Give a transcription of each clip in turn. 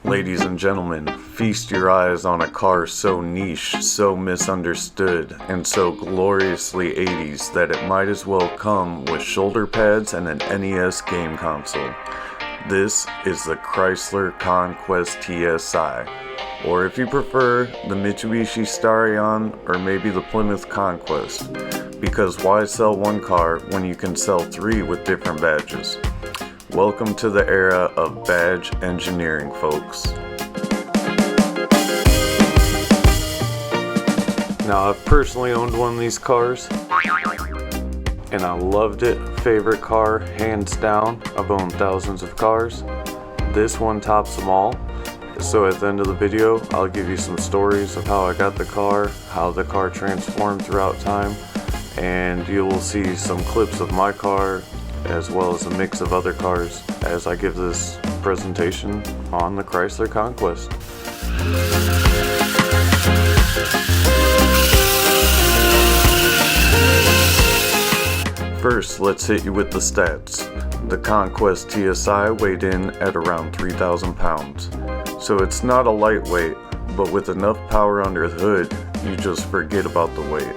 Ladies and gentlemen, feast your eyes on a car so niche, so misunderstood, and so gloriously 80s that it might as well come with shoulder pads and an NES game console. This is the Chrysler Conquest TSI, or if you prefer, the Mitsubishi Starion, or maybe the Plymouth Conquest, because why sell one car when you can sell three with different badges? Welcome to the era of badge engineering, folks. Now, I've personally owned one of these cars, and I loved it. Favorite car, hands down. I've owned thousands of cars. This one tops them all. So at the end of the video, I'll give you some stories of how I got the car, how the car transformed throughout time, and you will see some clips of my car, as well as a mix of other cars as I give this presentation on the Chrysler Conquest. First, let's hit you with the stats. The Conquest TSI weighed in at around 3,000 pounds. So it's not a lightweight, but with enough power under the hood, you just forget about the weight.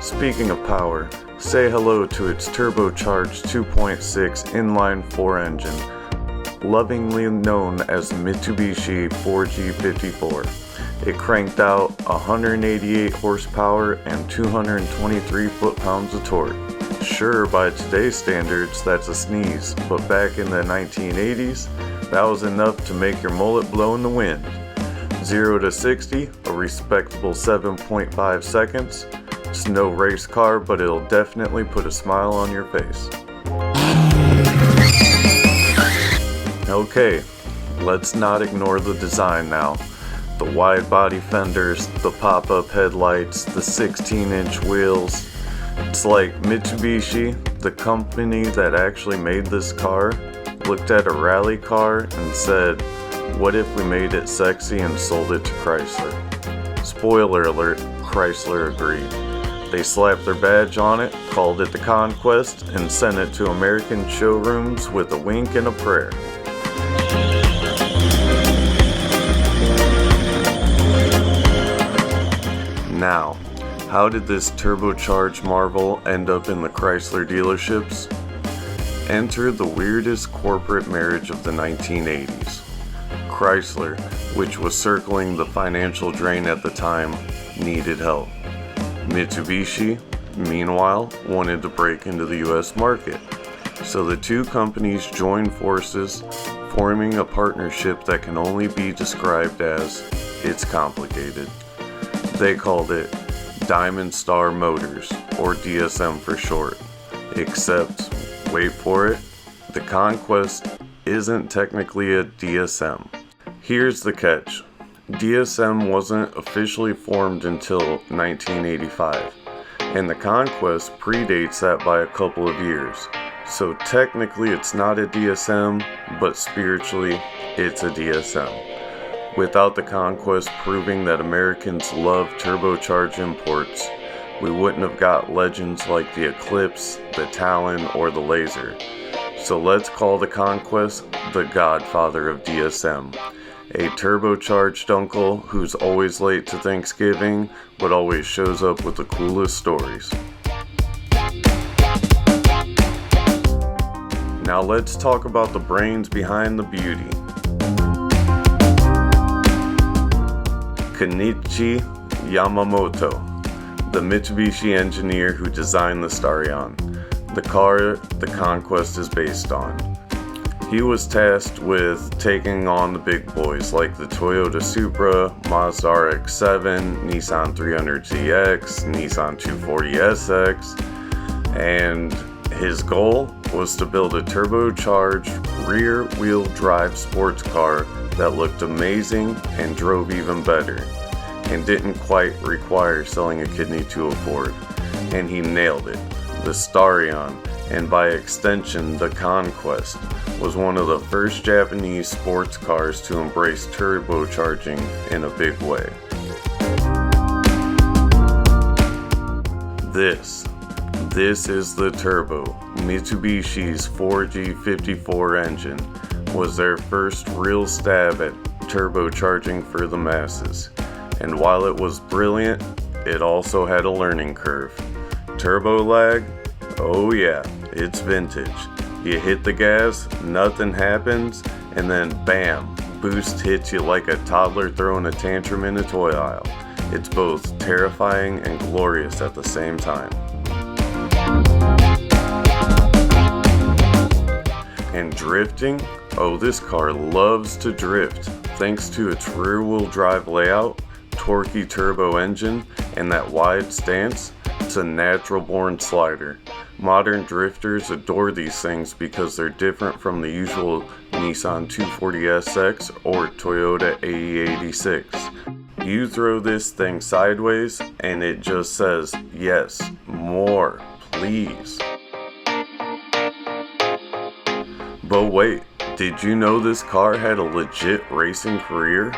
Speaking of power, say hello to its turbocharged 2.6 inline-4 engine, lovingly known as the Mitsubishi 4G54. It cranked out 188 horsepower and 223 foot-pounds of torque. Sure, by today's standards, that's a sneeze, but back in the 1980s, that was enough to make your mullet blow in the wind. 0 to 60, a respectable 7.5 seconds. It's no race car, but it'll definitely put a smile on your face. Okay, let's not ignore the design now. The wide body fenders, the pop-up headlights, the 16-inch wheels. It's like Mitsubishi, the company that actually made this car, looked at a rally car and said, what if we made it sexy and sold it to Chrysler? Spoiler alert, Chrysler agreed. They slapped their badge on it, called it the Conquest, and sent it to American showrooms with a wink and a prayer. Now, how did this turbocharged marvel end up in the Chrysler dealerships? Enter the weirdest corporate marriage of the 1980s. Chrysler, which was circling the financial drain at the time, needed help. Mitsubishi, meanwhile, wanted to break into the US market. So the two companies joined forces, forming a partnership that can only be described as, it's complicated. They called it Diamond Star Motors, or DSM for short. Except, wait for it, the Conquest isn't technically a DSM. Here's the catch. DSM wasn't officially formed until 1985, and the Conquest predates that by a couple of years. So technically it's not a DSM, but spiritually it's a DSM. Without the Conquest proving that Americans love turbocharged imports, we wouldn't have got legends like the Eclipse, the Talon, or the Laser. So let's call the Conquest the godfather of DSM. A turbocharged uncle who's always late to Thanksgiving, but always shows up with the coolest stories. Now let's talk about the brains behind the beauty. Kenichi Yamamoto, the Mitsubishi engineer who designed the Starion, the car the Conquest is based on. He was tasked with taking on the big boys like the Toyota Supra, Mazda RX-7, Nissan 300ZX, Nissan 240SX, and his goal was to build a turbocharged rear-wheel drive sports car that looked amazing and drove even better, and didn't quite require selling a kidney to a Ford. And he nailed it. The Starion, and by extension the Conquest, was one of the first Japanese sports cars to embrace turbocharging in a big way. This is the turbo. Mitsubishi's 4G54 engine was their first real stab at turbocharging for the masses. And while it was brilliant, it also had a learning curve. Turbo lag? Oh yeah, it's vintage. You hit the gas, nothing happens, and then bam, boost hits you like a toddler throwing a tantrum in a toy aisle. It's both terrifying and glorious at the same time. And drifting? Oh, this car loves to drift, thanks to its rear-wheel drive layout, torquey turbo engine, and that wide stance. It's a natural-born slider. Modern drifters adore these things because they're different from the usual Nissan 240SX or Toyota AE86. You throw this thing sideways and it just says, yes, more, please. But wait, did you know this car had a legit racing career?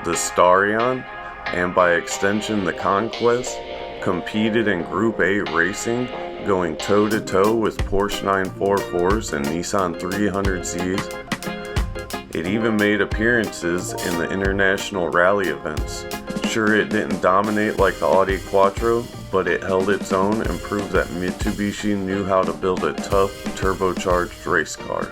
The Starion, and by extension the Conquest, competed in Group A racing, going toe-to-toe with Porsche 944s and Nissan 300Zs. It even made appearances in the international rally events. Sure, it didn't dominate like the Audi Quattro, but it held its own and proved that Mitsubishi knew how to build a tough, turbocharged race car.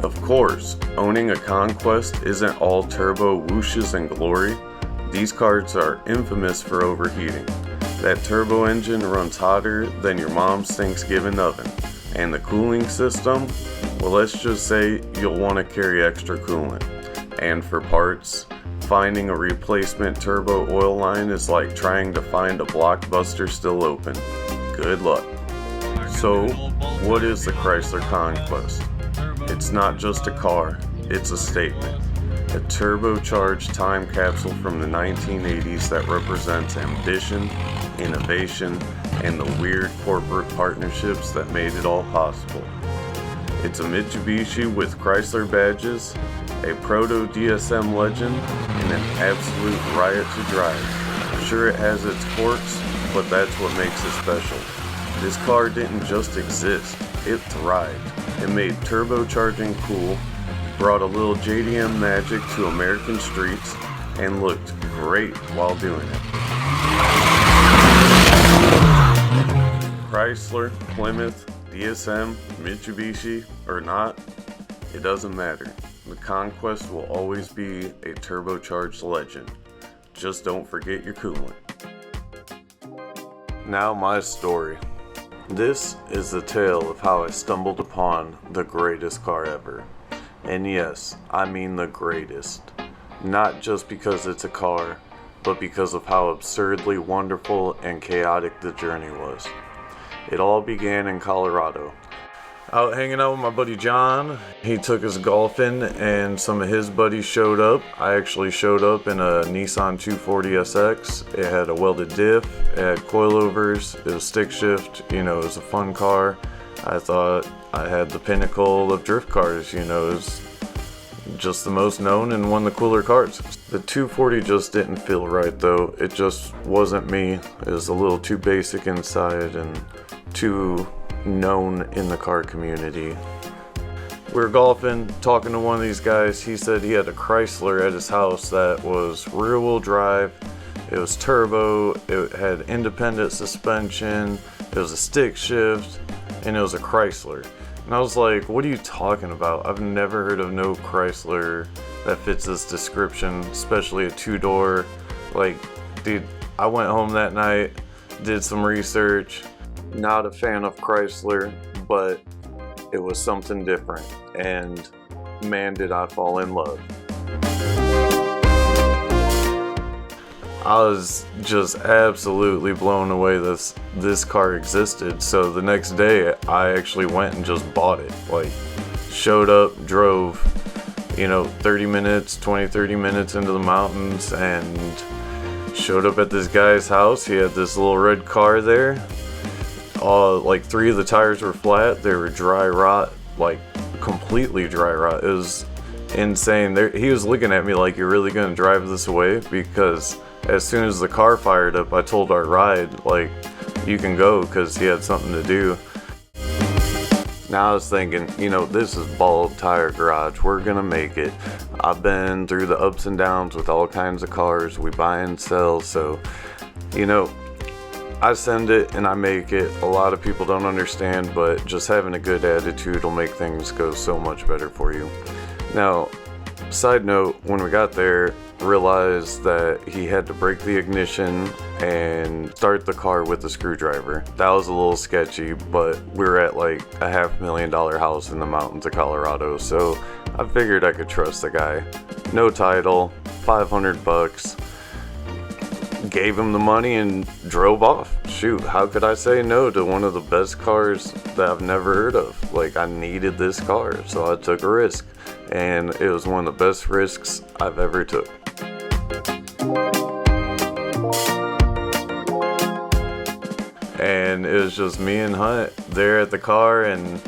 Of course, owning a Conquest isn't all turbo whooshes and glory. These cars are infamous for overheating. That turbo engine runs hotter than your mom's Thanksgiving oven. And the cooling system, well, let's just say you'll want to carry extra coolant. And for parts, finding a replacement turbo oil line is like trying to find a Blockbuster still open. Good luck. So, what is the Chrysler Conquest? It's not just a car, it's a statement. A turbocharged time capsule from the 1980s that represents ambition, innovation, and the weird corporate partnerships that made it all possible. It's a Mitsubishi with Chrysler badges, a proto-DSM legend, and an absolute riot to drive. Sure, it has its quirks, but that's what makes it special. This car didn't just exist, it thrived. It made turbocharging cool, brought a little JDM magic to American streets, and looked great while doing it. Chrysler, Plymouth, DSM, Mitsubishi, or not, it doesn't matter. The Conquest will always be a turbocharged legend. Just don't forget your coolant. Now my story. This is the tale of how I stumbled upon the greatest car ever. And yes, I mean the greatest. Not just because it's a car, but because of how absurdly wonderful and chaotic the journey was. It all began in Colorado. Out hanging out with my buddy John. He took us golfing and some of his buddies showed up. I actually showed up in a Nissan 240SX. It had a welded diff, it had coilovers, it was stick shift, it was a fun car. I thought I had the pinnacle of drift cars, it was just the most known and one of the cooler cars. The 240 just didn't feel right though. It just wasn't me. It was a little too basic inside and too known in the car community. We were golfing, talking to one of these guys. He said he had a Chrysler at his house that was rear-wheel drive. It was turbo, it had independent suspension, it was a stick shift, and it was a Chrysler. And I was like, what are you talking about? I've never heard of no Chrysler that fits this description, especially a two-door. Like, dude, I went home that night, did some research. Not a fan of Chrysler, but it was something different, and man did I fall in love. I was just absolutely blown away this car existed. So the next day I actually went and just bought it. Like, showed up, drove 30 minutes into the mountains, and showed up at this guy's house. He had this little red car there. Like 3 of the tires were flat. They were dry rot, like completely dry rot. It was insane. He was looking at me like, you're really gonna drive this away? Because as soon as the car fired up, I told our ride, like, you can go, because he had something to do. Now I was thinking, you know, this is Bald Tire Garage. We're gonna make it. I've been through the ups and downs with all kinds of cars. We buy and sell, so, you know, I send it and I make it. A lot of people don't understand, but just having a good attitude will make things go so much better for you. Now, side note, when we got there, realized that he had to break the ignition and start the car with a screwdriver. That was a little sketchy, but we were at like a $500,000 house in the mountains of Colorado, so I figured I could trust the guy. No title, $500. Gave him the money and drove off. Shoot, how could I say no to one of the best cars that I've never heard of? Like, I needed this car, so I took a risk, and it was one of the best risks I've ever took. And it was just me and Hunt there at the car, and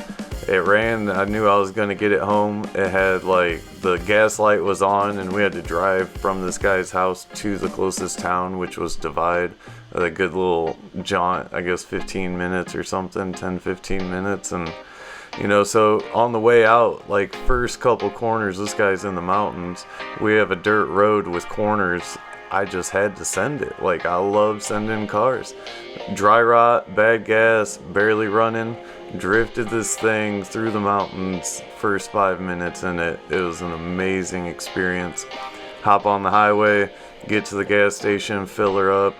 it ran. I knew I was gonna get it home. It had like the gas light was on, and we had to drive from this guy's house to the closest town, which was Divide. A good little jaunt, I guess 15 minutes or something, 10-15 minutes. And you know, so on the way out, like first couple corners, this guy's in the mountains. We have a dirt road with corners. I just had to send it. Like, I love sending cars. Dry rot, bad gas, barely running. Drifted this thing through the mountains. First 5 minutes in it. It was an amazing experience. Hop on the highway, get to the gas station, fill her up.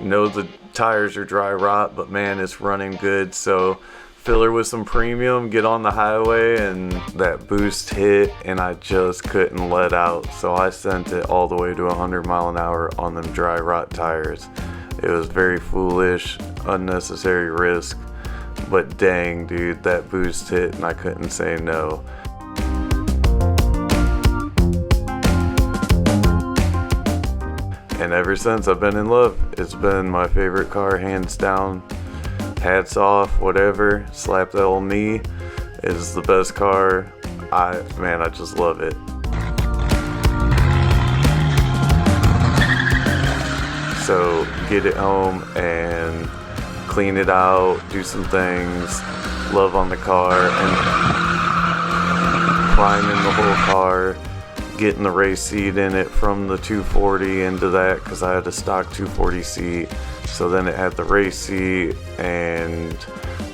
Know the tires are dry rot, but man, it's running good. So fill her with some premium, get on the highway, and that boost hit, and I just couldn't let out. So I sent it all the way to 100 mile an hour on them dry rot tires. It was very foolish, unnecessary risk, but dang, dude, that boost hit and I couldn't say no. And ever since, I've been in love. It's been my favorite car, hands down. Hats off, whatever, slap that old knee. Is the best car. I just love it. So get it home and clean it out, do some things, love on the car, and priming the whole car, getting the race seat in it from the 240 into that, because I had a stock 240 seat. So then it had the race seat, and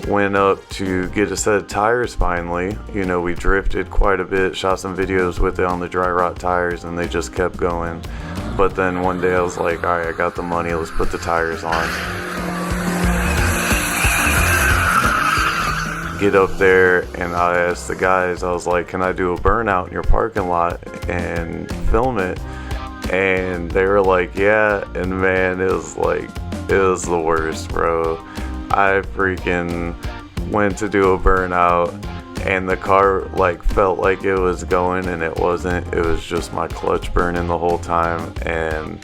went up to get a set of tires finally. You know, we drifted quite a bit, shot some videos with it on the dry rot tires, and they just kept going. But then one day I was like, all right, I got the money, let's put the tires on. Get up there, and I asked the guys, I was like, can I do a burnout in your parking lot and film it? And they were like, yeah. And man, it was the worst, bro. I freaking went to do a burnout, and the car like felt like it was going, and it wasn't. It was just my clutch burning the whole time. And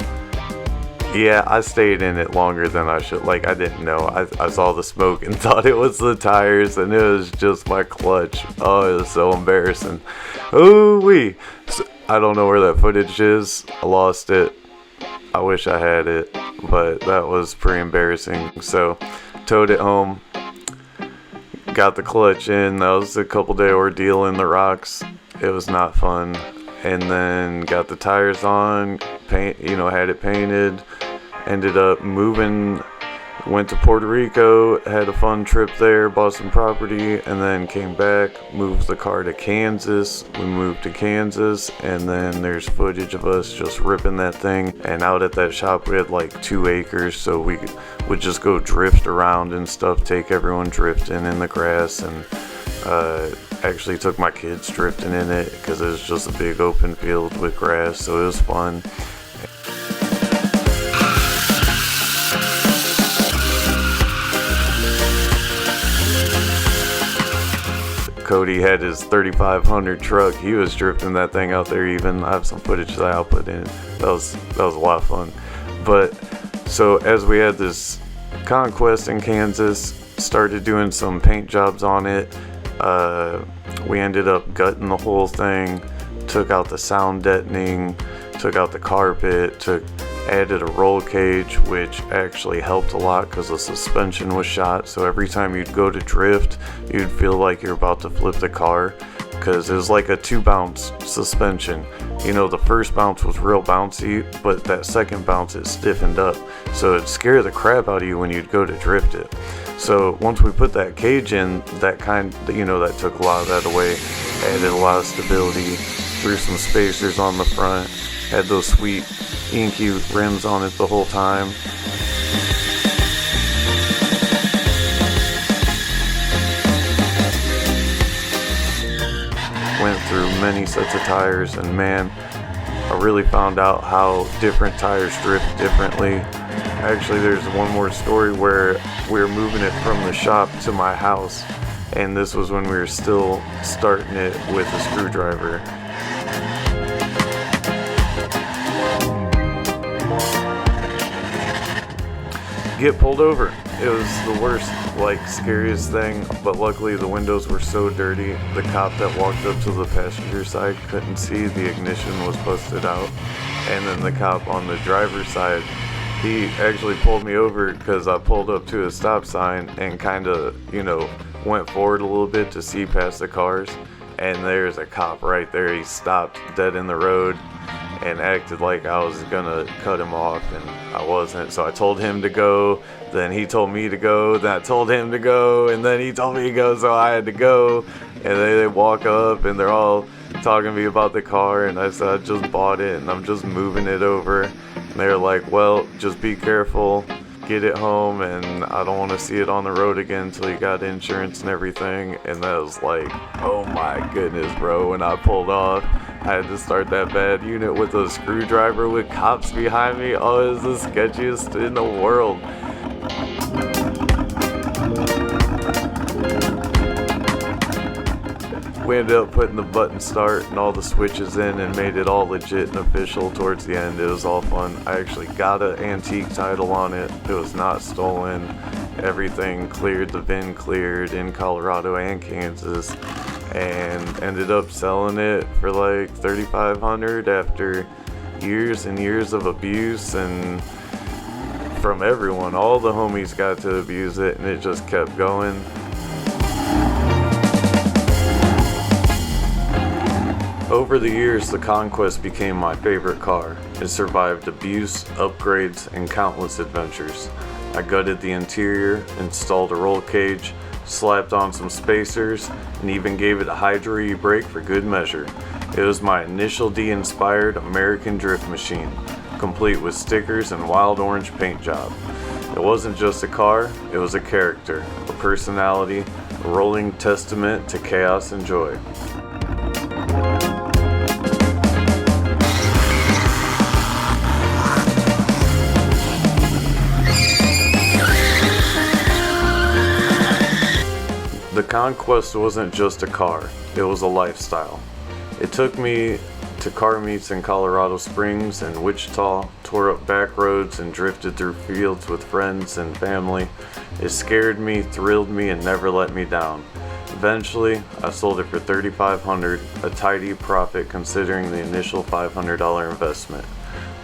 yeah, I stayed in it longer than I should. Like, I didn't know. I saw the smoke and thought it was the tires, and it was just my clutch. Oh, it was so embarrassing. Ooh-wee. So, I don't know where that footage is. I lost it. I wish I had it, but that was pretty embarrassing. So, towed it home. Got the clutch in. That was a couple day ordeal in the rocks. It was not fun. And then got the tires on, had it painted. Ended up moving, went to Puerto Rico, had a fun trip there, bought some property, and then came back, moved the car to Kansas. We moved to Kansas, and then there's footage of us just ripping that thing. And out at that shop, we had like 2 acres, so we would just go drift around and stuff, take everyone drifting in the grass, and actually took my kids drifting in it because it was just a big open field with grass, so it was fun. Cody had his 3500 truck. He was drifting that thing out there even. I have some footage that I'll put in. That was a lot of fun. But so as we had this Conquest in Kansas, started doing some paint jobs on it. We ended up gutting the whole thing, took out the sound deadening, took out the carpet, took Added a roll cage, which actually helped a lot because the suspension was shot, so every time you'd go to drift, you'd feel like you're about to flip the car, because it was like a 2-bounce suspension. You know, the first bounce was real bouncy, but that second bounce it stiffened up, so it'd scare the crap out of you when you'd go to drift it. So once we put that cage in, that took a lot of that away, added a lot of stability, threw some spacers on the front, had those sweet inky rims on it the whole time. Went through many sets of tires, and man, I really found out how different tires drift differently. Actually, there's one more story where we were moving it from the shop to my house, and this was when we were still starting it with a screwdriver. Get pulled over. It was the worst, scariest thing, but luckily the windows were so dirty, the cop that walked up to the passenger side couldn't see the ignition was busted out, and then the cop on the driver's side, he actually pulled me over because I pulled up to a stop sign and went forward a little bit to see past the cars, and there's a cop right there. He stopped dead in the road and acted like I was gonna cut him off, and I wasn't. So I told him to go, then he told me to go, then I told him to go, and then he told me to go, so I had to go. And they walk up and they're all talking to me about the car, and I said I just bought it and I'm just moving it over. And they're like, well, just be careful, get it home, and I don't want to see it on the road again until you got insurance and everything. And that was like, oh my goodness, bro. When I pulled off, I had to start that bad unit with a screwdriver with cops behind me. Oh, it was the sketchiest in the world. We ended up putting the button start and all the switches in and made it all legit and official towards the end. It was all fun. I actually got an antique title on it. It was not stolen. Everything cleared, the VIN cleared in Colorado and Kansas, and ended up selling it for like $3,500 after years and years of abuse and from everyone. All the homies got to abuse it, and it just kept going. Over the years, the Conquest became my favorite car. It survived abuse, upgrades, and countless adventures. I gutted the interior, installed a roll cage, slapped on some spacers, and even gave it a Hydro-E brake for good measure. It was my Initial D-inspired American drift machine, complete with stickers and wild orange paint job. It wasn't just a car, it was a character, a personality, a rolling testament to chaos and joy. The Conquest wasn't just a car, it was a lifestyle. It took me to car meets in Colorado Springs and Wichita, tore up back roads and drifted through fields with friends and family. It scared me, thrilled me, and never let me down. Eventually, I sold it for $3,500, a tidy profit considering the initial $500 investment.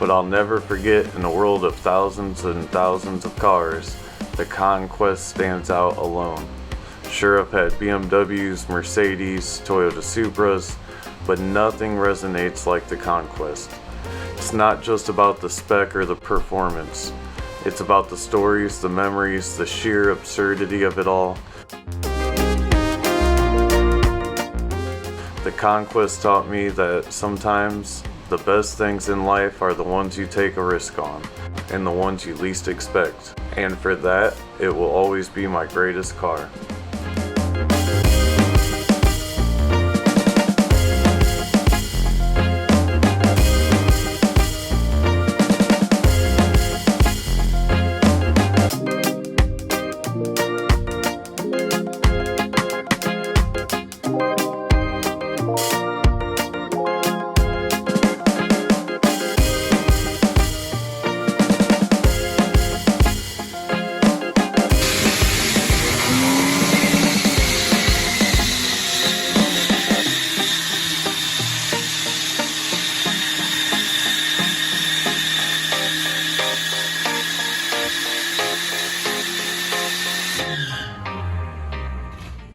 But I'll never forget, in a world of thousands and thousands of cars, the Conquest stands out alone. Sure, I've had BMWs, Mercedes, Toyota Supras, but nothing resonates like the Conquest. It's not just about the spec or the performance. It's about the stories, the memories, the sheer absurdity of it all. The Conquest taught me that sometimes the best things in life are the ones you take a risk on, and the ones you least expect. And for that, it will always be my greatest car.